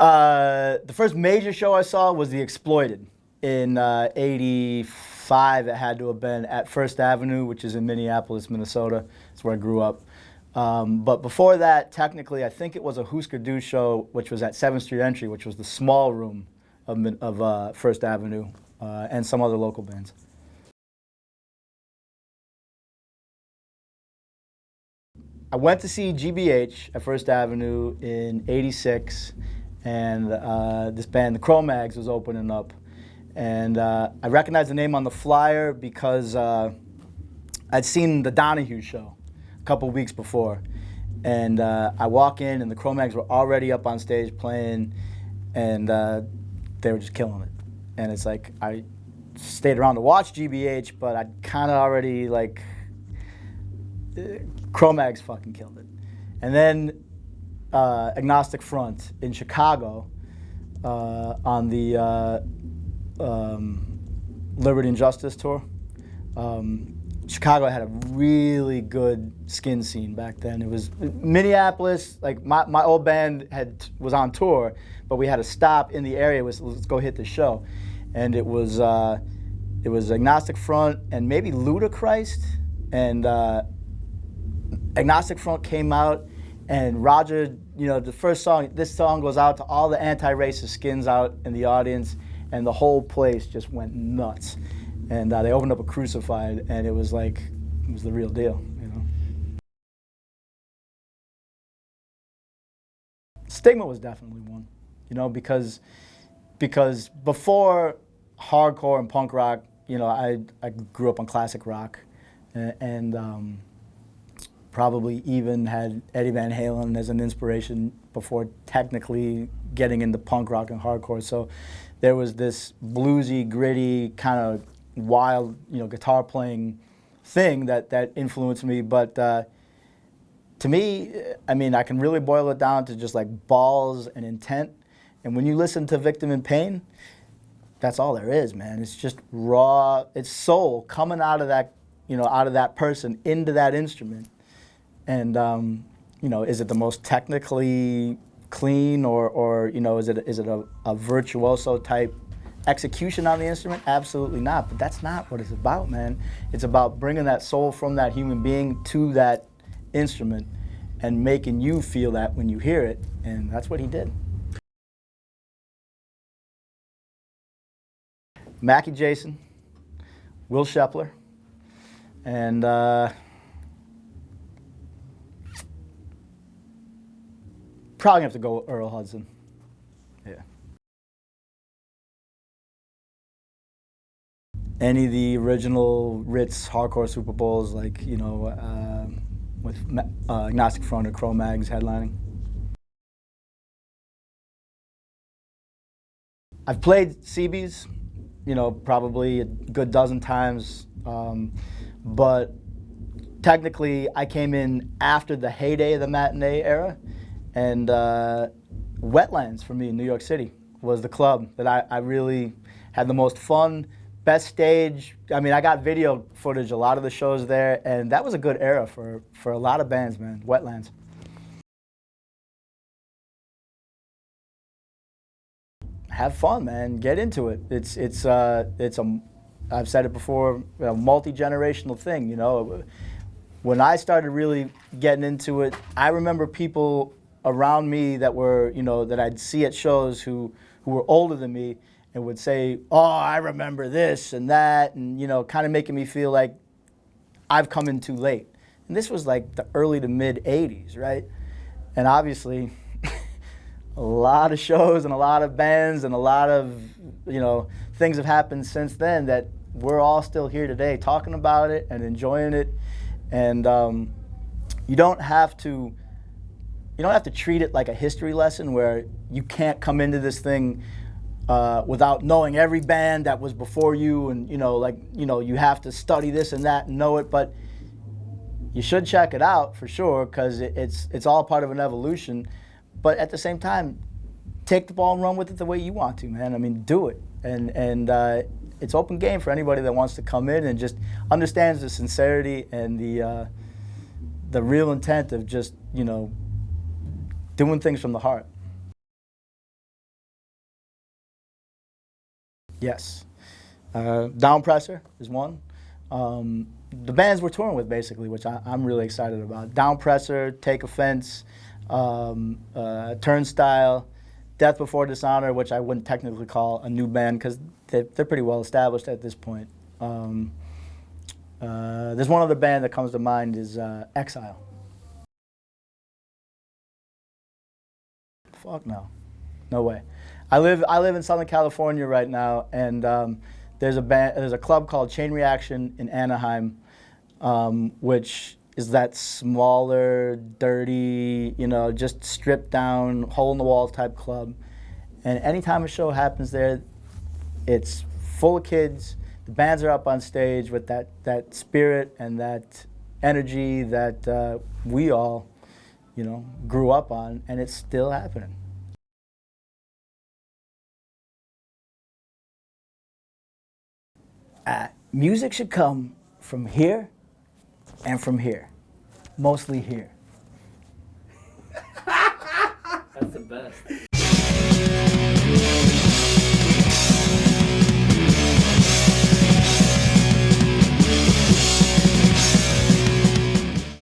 The first major show I saw was The Exploited in '85. It had to have been at First Avenue, which is in Minneapolis, Minnesota. That's where I grew up. But before that, technically, I think it was a Husker Du show, which was at 7th Street Entry, which was the small room of First Avenue, and some other local bands. I went to see GBH at First Avenue in '86, and this band, the Cro-Mags, was opening up. And I recognized the name on the flyer because I'd seen the Donahue show a couple weeks before. And I walk in, and the Cro-Mags were already up on stage playing, and they were just killing it. And it's like, I stayed around to watch GBH, but I'd kind of already, like, Cro-Mags fucking killed it. And then Agnostic Front in Chicago on the Liberty and Justice tour. Chicago had a really good skin scene back then. It was Minneapolis, like my old band was on tour, but we had to stop in the area, let's go hit the show. And it was Agnostic Front and maybe Ludachrist, and Agnostic Front came out, and Roger, the first song, this song goes out to all the anti-racist skins out in the audience, and the whole place just went nuts. And they opened up a Crucified, and it was like, it was the real deal, Stigma was definitely one, because before hardcore and punk rock, I grew up on classic rock, and probably even had Eddie Van Halen as an inspiration before technically getting into punk rock and hardcore. So there was this bluesy, gritty, kind of wild, guitar playing thing that influenced me. But to me, I mean, I can really boil it down to just like balls and intent. And when you listen to Victim in Pain, that's all there is, man. It's just raw, it's soul coming out of that, out of that person into that instrument. And is it the most technically clean, or is it a virtuoso type execution on the instrument? Absolutely not. But that's not what it's about, man. It's about bringing that soul from that human being to that instrument and making you feel that when you hear it. And that's what he did. Mackie Jason, Will Shepler, and probably have to go with Earl Hudson. Yeah. Any of the original Ritz hardcore Super Bowls, like, with Agnostic Front or Cro-Mags headlining. I've played CB's, probably a good dozen times, but technically I came in after the heyday of the matinee era. And Wetlands for me in New York City was the club that I really had the most fun, best stage. I mean, I got video footage, a lot of the shows there, and that was a good era for a lot of bands, man, Wetlands. Have fun, man, get into it. It's I've said it before, a multi-generational thing, When I started really getting into it, I remember people around me that were, that I'd see at shows who were older than me and would say, oh, I remember this and that, and, kind of making me feel like I've come in too late. And this was like the early to mid 80s, right? And obviously, a lot of shows and a lot of bands and a lot of, things have happened since then that we're all still here today talking about it and enjoying it. And you don't have to treat it like a history lesson where you can't come into this thing without knowing every band that was before you, and you have to study this and that and know it. But you should check it out for sure, because it's all part of an evolution. But at the same time, take the ball and run with it the way you want to, man. I mean, do it. And it's open game for anybody that wants to come in and just understands the sincerity and the real intent of just, doing things from the heart. Yes. Downpressor is one. The bands we're touring with, basically, which I'm really excited about. Downpressor, Take Offense, Turnstile, Death Before Dishonor, which I wouldn't technically call a new band because they're pretty well established at this point. There's one other band that comes to mind is Exile. Fuck no. No way. I live in Southern California right now, and there's a club called Chain Reaction in Anaheim, which is that smaller, dirty, just stripped down, hole in the wall type club. And anytime a show happens there, it's full of kids. The bands are up on stage with that spirit and that energy that we all, grew up on, and it's still happening. Music should come from here and from here. Mostly here. That's the best.